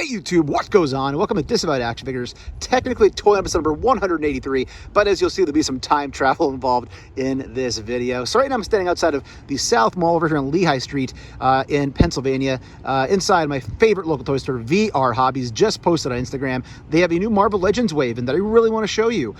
Hey YouTube, what goes on? Welcome to Disavowed Action Figures, technically toy episode number 183, but as you'll see, there'll be some time travel involved in this video. So right now I'm standing outside of the South Mall over here on Lehigh Street in Pennsylvania, inside my favorite local toy store, VRHOBBIES, just posted on Instagram. They have a new Marvel Legends wave and that I really want to show you.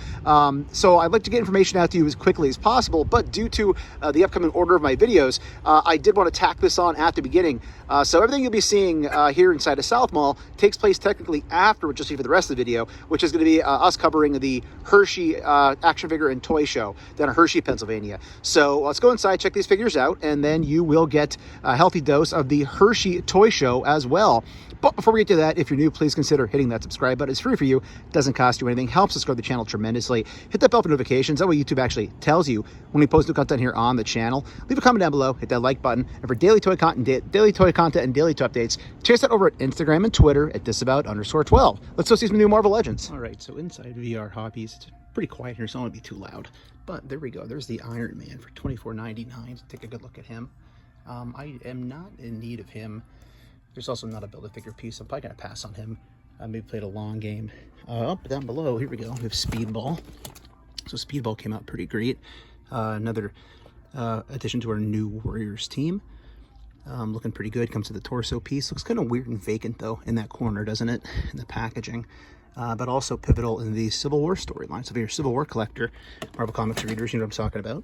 So I'd like to get information out to you as quickly as possible, but due to the upcoming order of my videos, I did want to tack this on at the beginning. So everything you'll be seeing here inside of South Mall takes place technically after what you'll see for the rest of the video, which is going to be us covering the Hershey action figure and toy show down in Hershey, Pennsylvania. So let's go inside, check these figures out, and then you will get a healthy dose of the Hershey toy show as well. But before we get to that, if you're new, please consider hitting that subscribe button. It's free for you, doesn't cost you anything, helps us grow the channel tremendously. Hit that bell for notifications, that way YouTube actually tells you when we post new content here on the channel. Leave a comment down below, hit that like button, and for daily toy content and daily toy updates, check us out over at Instagram and Twitter at Disavowed_12. Let's go see some new Marvel Legends. All right, so inside VRHOBBIES, it's pretty quiet here, so I don't want to be too loud. But there we go, there's the Iron Man for $24.99. Take a good look at him. I am not in need of him. There's also not a Build-A-Figure piece. I'm probably going to pass on him. Maybe played a long game. Up down below, here we go. We have Speedball. So Speedball came out pretty great. Another addition to our new Warriors team. Looking pretty good. Comes with the torso piece. Looks kind of weird and vacant, though, in that corner, doesn't it? In the packaging. But also pivotal in the Civil War storyline. So if you're a Civil War collector, Marvel Comics readers, you know what I'm talking about.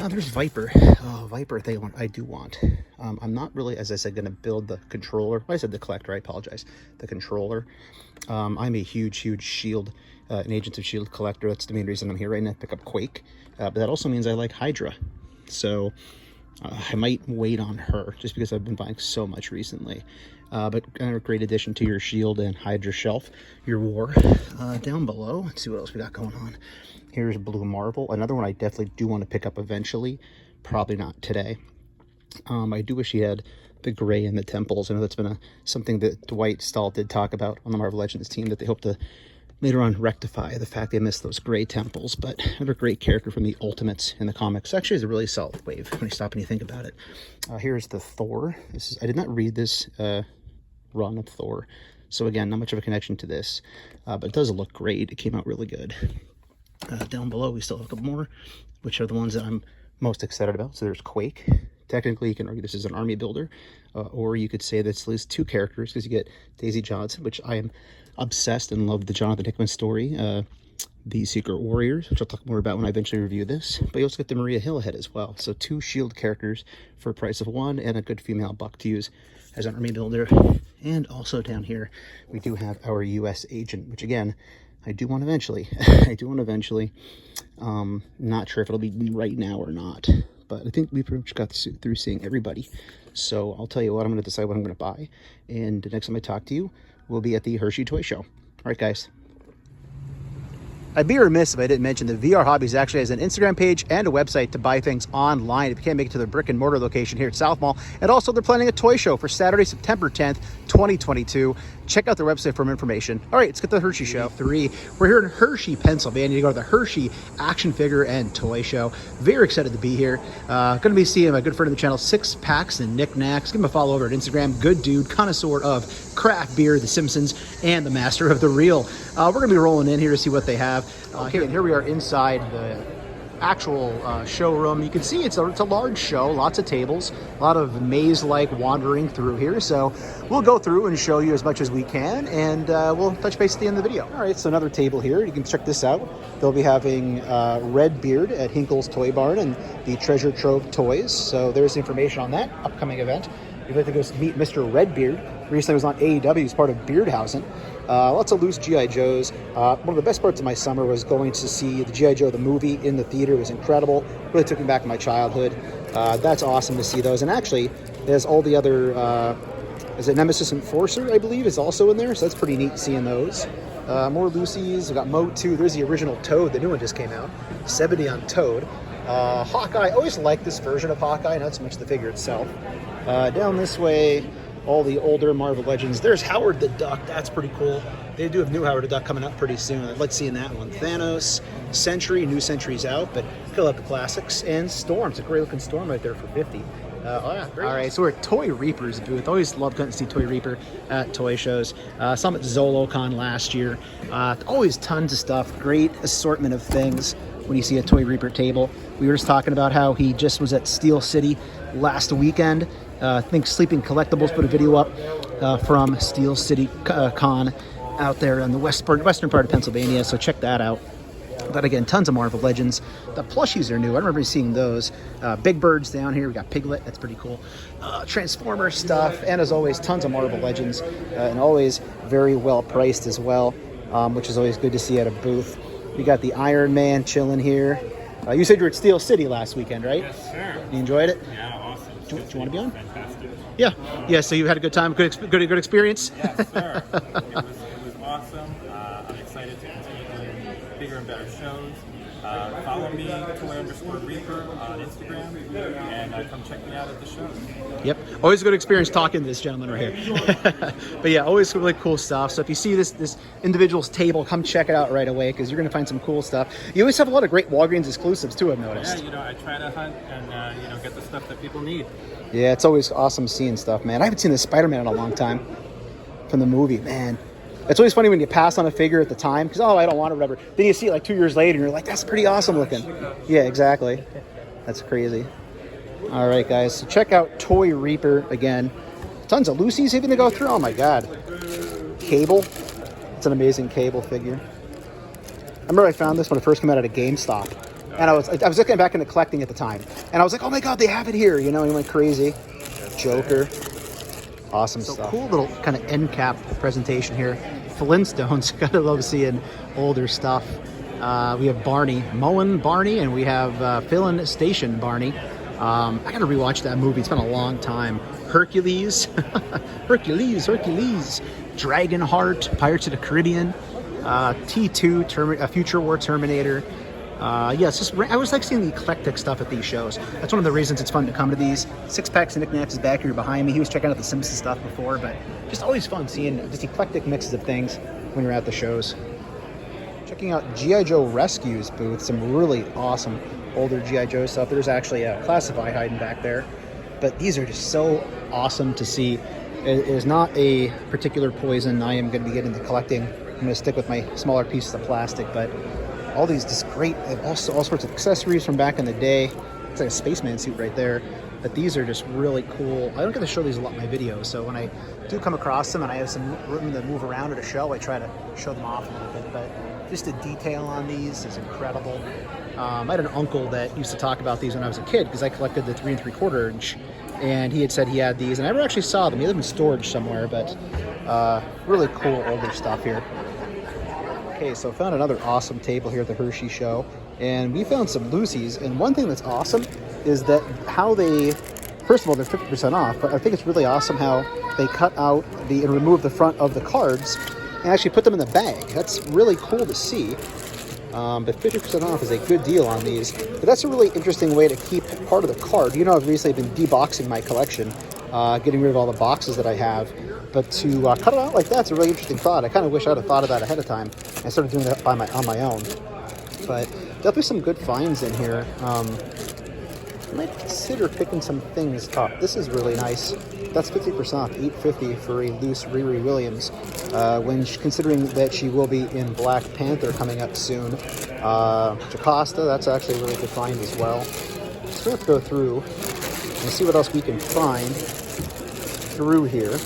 There's Viper. Oh, Viper, I do want. I'm not really, as I said, going to build the controller. Well, I said the collector, I apologize. The controller. I'm a huge S.H.I.E.L.D., an Agents of S.H.I.E.L.D. collector. That's the main reason I'm here right now to pick up Quake. But that also means I like Hydra. So I might wait on her just because I've been buying so much recently. But a great addition to your S.H.I.E.L.D. and Hydra shelf, your war. Down below, let's see what else we got going on. Here's Blue Marvel, another one I definitely do want to pick up eventually. Probably not today. I do wish he had the gray in the temples. I know that's been something that Dwight Stahl did talk about on the Marvel Legends team, that they hope to later on rectify the fact they missed those gray temples. But another great character from the Ultimates in the comics. Actually, is a really solid wave when you stop and you think about it. Here's the Thor. I did not read this run of Thor, so again, not much of a connection to this, but it does look great. It came out really good. Down below, we still have a couple more, which are the ones that I'm most excited about. So there's Quake. Technically, you can argue this is an army builder, or you could say that's at least two characters, because you get Daisy Johnson, which I am obsessed and love the Jonathan Hickman story, the Secret Warriors, which I'll talk more about when I eventually review this. But you also get the Maria Hill head as well. So two S.H.I.E.L.D. characters for a price of one, and a good female buck to use as an army builder. And also down here, we do have our U.S. agent, which again, I do want eventually. I do want eventually. Not sure if it'll be right now or not, but I think we pretty much got through seeing everybody. So I'll tell you what, I'm going to decide what I'm going to buy. And the next time I talk to you, we'll be at the Hershey Toy Show. All right, guys. I'd be remiss if I didn't mention that VRHOBBIES actually has an Instagram page and a website to buy things online if you can't make it to their brick and mortar location here at South Mall. And also they're planning a toy show for Saturday, September 10th, 2022. Check out their website for more information. All right, let's get to the Hershey Show. We're here in Hershey, Pennsylvania to go to the Hershey Action Figure and Toy Show. Very excited to be here. Going to be seeing my good friend of the channel, Six Packs and Knickknacks. Give him a follow over at Instagram. Good dude, connoisseur of craft beer, The Simpsons, and the master of the reel. We're going to be rolling in here to see what they have. Okay, and here we are inside the actual showroom. You can see it's a large show, lots of tables, a lot of maze-like wandering through here. So we'll go through and show you as much as we can, and we'll touch base at the end of the video. All right, so another table here. You can check this out. They'll be having Redbeard at Hinkle's Toy Barn and the Treasure Trove Toys. So there's information on that upcoming event. If you'd like to go meet Mr. Redbeard, recently was on AEW as part of Beardhausen. Lots of loose G.I. Joes. One of the best parts of my summer was going to see the G.I. Joe, the movie, in the theater. It was incredible. Really took me back to my childhood. That's awesome to see those. And actually, there's all the other, is it Nemesis Enforcer, I believe, is also in there. So that's pretty neat seeing those. More Lucy's. We've got MOTU. There's the original Toad. The new one just came out. 70 on Toad. Hawkeye. I always liked this version of Hawkeye, not so much the figure itself. Down this way, all the older Marvel Legends. There's Howard the Duck. That's pretty cool. They do have new Howard the Duck coming up pretty soon. I'd like seeing that one. Thanos, Sentry, new Sentry's out, but fill out the classics. And Storm. It's a great looking Storm right there for 50. Oh yeah, all right, so we're at Toy Reaper's booth. Always love going to see Toy Reaper at toy shows. Some at ZoloCon last year. Always tons of stuff. Great assortment of things when you see a Toy Reaper table. We were just talking about how he just was at Steel City last weekend. I think Sleeping Collectibles put a video up from Steel City Con out there in the western part of Pennsylvania, so check that out. But again, tons of Marvel Legends. The plushies are new. I remember seeing those. Big Birds down here. We got Piglet. That's pretty cool. Transformer stuff. And as always, tons of Marvel Legends. And always very well priced as well, which is always good to see at a booth. We got the Iron Man chilling here. You said you were at Steel City last weekend, right? Yes, sir. You enjoyed it? Yeah, awesome. Do you want to be on? Fantastic. Yeah. So you had a good time? Good experience? Yes, sir. It was awesome. I'm excited to continue doing bigger and better shows. Follow me, Toy_Reaper on Instagram, and come check me out at the show. Yep, always a good experience talking to this gentleman right here. But yeah, always really cool stuff. So if you see this individual's table, come check it out right away because you're going to find some cool stuff. You always have a lot of great Walgreens exclusives too, I've noticed. Yeah, I try to hunt and get the stuff that people need. Yeah, it's always awesome seeing stuff, man. I haven't seen this Spider-Man in a long time from the movie, man. It's always funny when you pass on a figure at the time because, oh, I don't want it, whatever. Then you see it like 2 years later and you're like, that's pretty awesome looking. Yeah, exactly. That's crazy. All right, guys. So check out Toy Reaper again. Tons of Lucy's even to go through. Oh, my God. Cable. It's an amazing Cable figure. I remember I found this when it first came out at a GameStop. And I was looking back into collecting at the time. And I was like, oh, my God, they have it here. You know, and went crazy. Joker. Awesome stuff. Cool little kind of end cap presentation here. Flintstones. Gotta love seeing older stuff. We have Barney, Mullen Barney, and we have Fillin Station Barney. I gotta rewatch that movie. It's been a long time. Hercules, Hercules, Dragonheart, Pirates of the Caribbean, T2, Future War Terminator. Yeah, it's just, I always like seeing the eclectic stuff at these shows. That's one of the reasons it's fun to come to these. Six Packs and Knickknacks is back here behind me. He was checking out the Simpsons stuff before, but just always fun seeing just eclectic mixes of things when you're at the shows. Checking out G.I. Joe Rescues booth, some really awesome older G.I. Joe stuff. There's actually a Classified hiding back there, but these are just so awesome to see. It is not a particular poison I am going to be getting into collecting. I'm going to stick with my smaller pieces of plastic, but all these just great, also all sorts of accessories from back in the day. It's like a spaceman suit right there. But these are just really cool. I don't get to show these a lot in my videos, so when I do come across them and I have some room to move around at a show, I try to show them off a little bit. But just the detail on these is incredible. I had an uncle that used to talk about these when I was a kid because I collected the 3 3/4 inch, and he had said he had these, and I never actually saw them. He had them in storage somewhere, but really cool older stuff here. Okay, so I found another awesome table here at the Hershey show, and we found some Lucy's, and one thing that's awesome is that how they, first of all, they're 50% off, but I think it's really awesome how they cut out and remove the front of the cards and actually put them in the bag. That's really cool to see, but 50% off is a good deal on these. But that's a really interesting way to keep part of the card. You know, I've recently been deboxing my collection, getting rid of all the boxes that I have. But to cut it out like that's a really interesting thought. I kind of wish I'd have thought of that ahead of time. I started doing that on my own. But definitely some good finds in here. I might consider picking some things up. This is really nice. That's 50% off, $8.50 for a loose Riri Williams. Considering that she will be in Black Panther coming up soon. Jocasta, that's actually a really good find as well. So we have to go through and see what else we can find through here.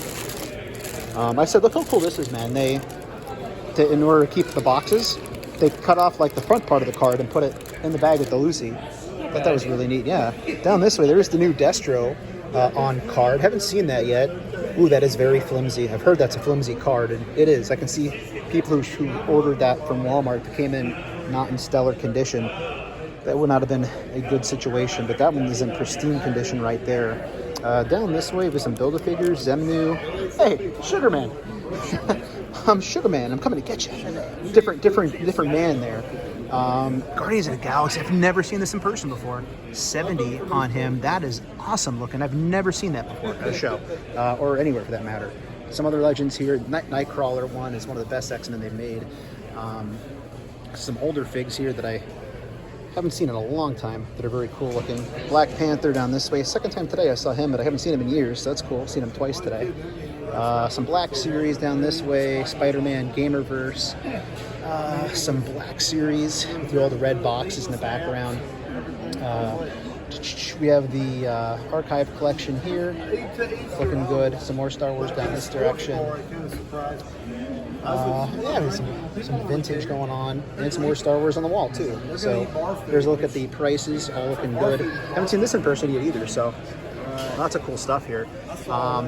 I said, look how cool this is, man. In order to keep the boxes, they cut off like the front part of the card and put it in the bag with the Lucy. I thought that was really neat. Yeah. Down this way, there is the new Destro on card. Haven't seen that yet. Ooh, that is very flimsy. I've heard that's a flimsy card, and it is. I can see people who ordered that from Walmart that came in not in stellar condition. That would not have been a good situation, but that one is in pristine condition right there. Down this way with some Build-A-Figures, Zemnu. Hey, Sugarman. I'm Sugarman. I'm coming to get you. Different man there. Guardians of the Galaxy. I've never seen this in person before. 70 on him. That is awesome looking. I've never seen that before at a show, or anywhere for that matter. Some other legends here. Nightcrawler one is one of the best X-Men they've made. Some older figs here that I haven't seen in a long time that are very cool looking. Black Panther down this way. Second time today I saw him, but I haven't seen him in years, so that's cool. Seen him twice today. Some Black Series down this way. Spider-Man Gamerverse. Some Black Series with all the red boxes in the background. We have the archive collection here, looking good. Some more Star Wars down this direction. Yeah, some vintage going on, and some more Star Wars on the wall too. So there's a look at the prices, all looking good. Haven't seen this in person yet either, so lots of cool stuff here.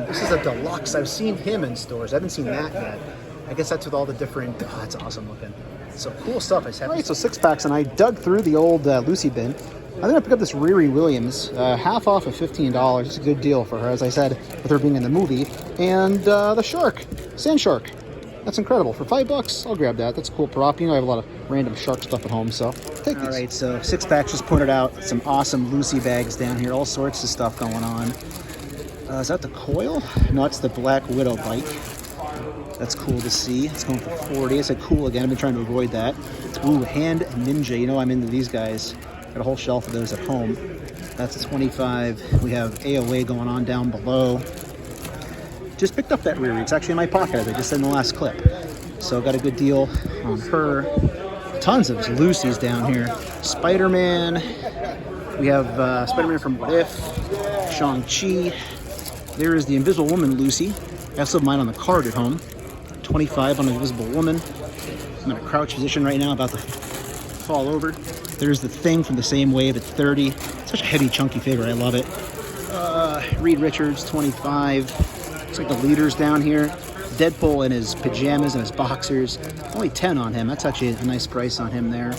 This is a deluxe. I've seen him in stores. I haven't seen that yet. I guess that's with all the different. Oh, that's awesome looking. So cool stuff. I said. All right, so 6-packs, and I dug through the old Lucy bin. I think I picked up this Riri Williams, half off of $15. It's a good deal for her, as I said, with her being in the movie. And the shark, Sand Shark. That's incredible. For $5, I'll grab that. That's a cool prop. You know, I have a lot of random shark stuff at home, so take these. All right, so 6-pack just pointed out some awesome Lucy bags down here. All sorts of stuff going on. Is that the coil? No, it's the Black Widow bike. That's cool to see. It's going for $40. It's a cool again. I've been trying to avoid that. Ooh, Hand Ninja. You know I'm into these guys. Got a whole shelf of those at home. That's a $25. We have AOA going on down below. Just picked up that Riri. It's actually in my pocket, as I just said in the last clip. So got a good deal on her. Tons of Lucy's down here. Spider-Man. We have Spider-Man from What If. Shang-Chi. There is the Invisible Woman Lucy. I also have mine on the card at home. $25 on the Invisible Woman. I'm in a crouch position right now, about to fall over. There's the Thing from the same wave at $30. Such a heavy, chunky figure. I love it. Reed Richards, $25. Looks like the leader's down here. Deadpool in his pajamas and his boxers. Only $10 on him. That's actually a nice price on him there.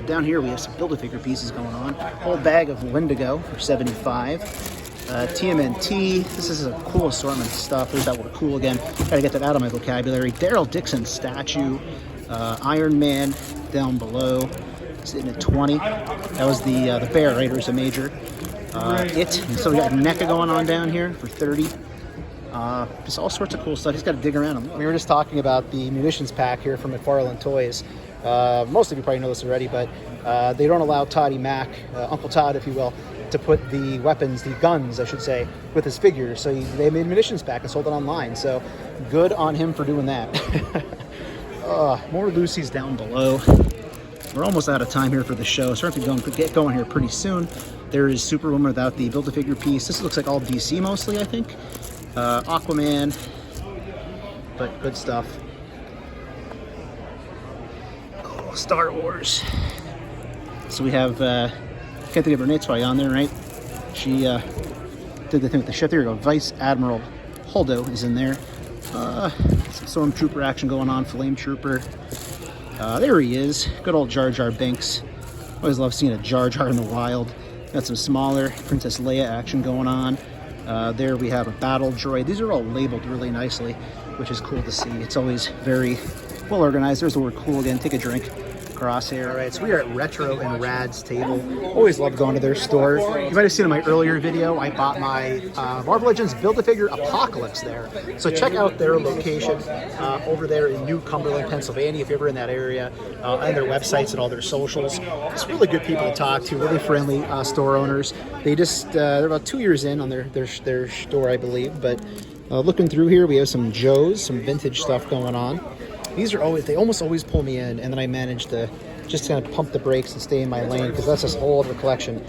Down here we have some Build-A-Figure pieces going on. Whole bag of Wendigo for $75. TMNT. This is a cool assortment of stuff. There's that word cool again. Gotta get that out of my vocabulary. Daryl Dixon statue. Iron Man down below. Sitting at 20. That was the bear, right? Or was a major. So we got NECA going on down here for 30. Just all sorts of cool stuff. He's got to dig around. We were just talking about the munitions pack here from McFarlane Toys. Most of you probably know this already, but they don't allow Toddy Mac, Uncle Todd, if you will, to put the weapons, the guns, I should say, with his figures. So they made a munitions pack and sold it online. So good on him for doing that. More Lucy's down below. We're almost out of time here for the show, so we're going to get going here pretty soon. There is Superwoman without the Build-A-Figure piece. This looks like all DC mostly, I think. Aquaman, but good stuff. Oh, Star Wars. So we have, can't think of her name, it's probably on there, right? She did the thing with the ship. There you go. Vice Admiral Holdo is in there. Some Stormtrooper action going on, Flame Trooper. There he is. Good old Jar Jar Binks. Always love seeing a Jar Jar in the wild. Got some smaller Princess Leia action going on. There we have a battle droid. These are all labeled really nicely, which is cool to see. It's always very well organized. There's the word cool again. Take a drink. Crosshair. All right, so we are at Retro and Rad's table. Always love going to their store. You might have seen in my earlier video, I bought my Marvel Legends Build-A-Figure Apocalypse there. So check out their location over there in New Cumberland, Pennsylvania, if you're ever in that area, and their websites and all their socials. It's really good people to talk to, really friendly store owners. They just, they're about 2 years in on their store, I believe, but looking through here, we have some Joes, some vintage stuff going on. These are always, they almost always pull me in, and then I manage to just kind of pump the brakes and stay in my lane, because that's this whole other collection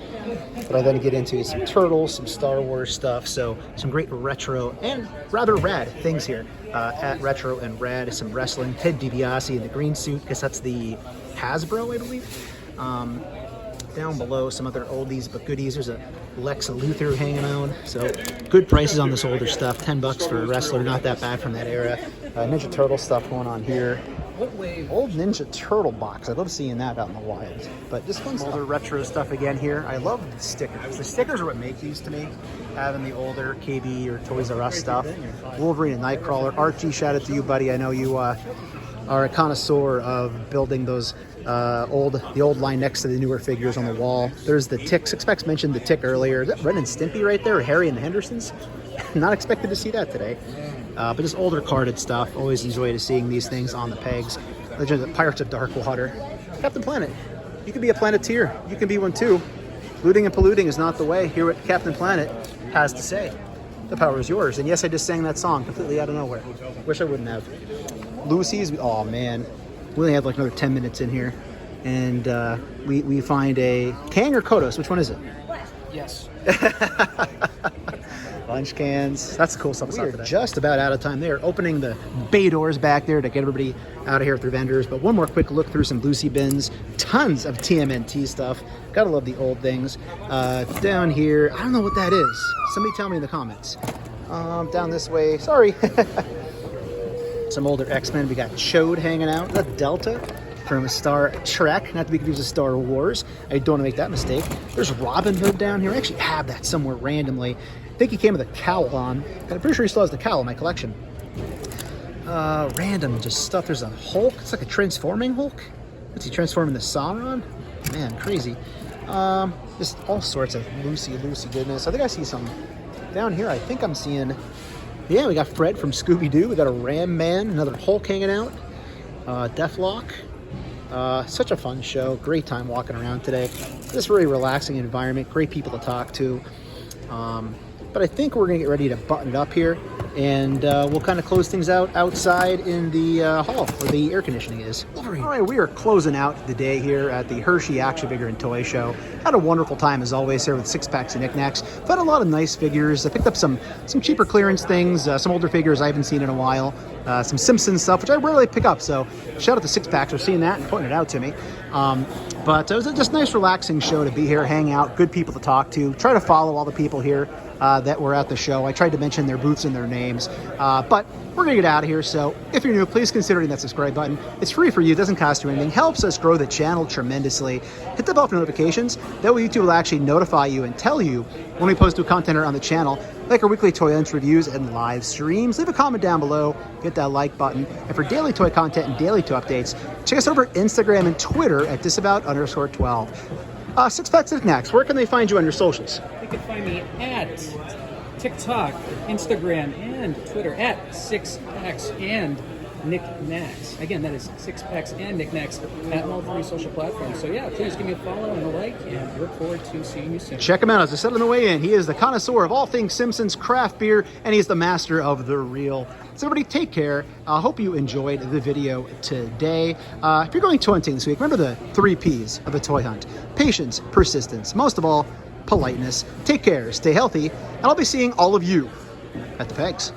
that I then get into. Some Turtles, some Star Wars stuff, so some great retro and rather rad things here at Retro and Rad. Some wrestling, Ted DiBiase in the green suit, because that's the Hasbro, I believe. Down below, some other oldies but goodies. There's a Lex Luthor hanging on, so good prices on this older stuff. $10 for a wrestler, not that bad from that era. Ninja Turtle stuff going on here. Old Ninja Turtle box. I love seeing that out in the wild. But just fun older retro stuff again here. I love the stickers. The stickers are what make these to me. Having the older KB or Toys R Us stuff. Wolverine and Nightcrawler. Archie, shout out to you, buddy. I know you are a connoisseur of building those the old line next to the newer figures on the wall. There's the Tick. Sixpacks mentioned the Tick earlier. Is that Ren and Stimpy right there? Or Harry and the Hendersons? Not expected to see that today. But just older carded stuff. Always enjoyed seeing these things on the pegs. Legend of Pirates of Dark Water. Captain Planet. You can be a Planeteer. You can be one too. Looting and polluting is not the way. Hear what Captain Planet has to say. The power is yours. And yes, I just sang that song completely out of nowhere. Wish I wouldn't have. Lucy's, oh man. We only have like another 10 minutes in here. And we find a Kang or Kodos. Which one is it? Yes. Lunch cans. That's the cool stuff. We're just about out of time. They are opening the bay doors back there to get everybody out of here with their vendors. But one more quick look through some Lucy bins. Tons of TMNT stuff. Gotta love the old things. Down here, I don't know what that is. Somebody tell me in the comments. Down this way, sorry. Some older X-Men. We got Chode hanging out. The Delta from Star Trek, not to be confused with Star Wars. I don't want to make that mistake. There's Robin Hood down here. I actually have that somewhere randomly. I think he came with a cowl on. I'm pretty sure he still has the cowl in my collection. Random just stuff. There's a Hulk. It's like a transforming Hulk. What's he transforming the Sauron? Man, crazy. Just all sorts of Lucy goodness. I think I see some down here. I think I'm seeing, yeah, we got Fred from Scooby-Doo. We got a Ram Man, another Hulk hanging out. Deathlock. Such a fun show. Great time walking around today. Just really relaxing environment. Great people to talk to. But I think we're going to get ready to button it up here. And we'll kind of close things out outside in the hall where the air conditioning is. All right, we are closing out the day here at the Hershey Action Figure and Toy Show. Had a wonderful time as always here with 6-packs and knickknacks. Found a lot of nice figures. I picked up some cheaper clearance things, some older figures I haven't seen in a while, some Simpsons stuff, which I rarely pick up. So shout out to 6-packs for seeing that and pointing it out to me. But it was just a nice, relaxing show to be here, hang out, good people to talk to. Try to follow all the people here that were at the show. I tried to mention their booths and their names, but we're gonna get out of here. So if you're new, please consider hitting that subscribe button. It's free for you, doesn't cost you anything, helps us grow the channel tremendously. Hit the bell for notifications. That way YouTube will actually notify you and tell you when we post new content on the channel, like our weekly toy lunch reviews and live streams. Leave a comment down below, hit that like button. And for daily toy content and daily toy updates, check us over Instagram and Twitter at Disavowed_12. 6-packs and knickknacks, where can they find you on your socials? You can find me at TikTok, Instagram, and Twitter at 6packs and knickknacks. Again, that is 6packs and knickknacks at all 3 social platforms. So yeah, please give me a follow and a like, and look forward to seeing you soon. Check him out. As I said on the way in, he is the connoisseur of all things Simpsons craft beer, and he's the master of the real. So everybody take care. I hope you enjoyed the video today. If you're going toy hunting this week, remember the 3 Ps of a toy hunt. Patience, persistence, most of all, politeness. Take care, stay healthy, and I'll be seeing all of you at the FIGS.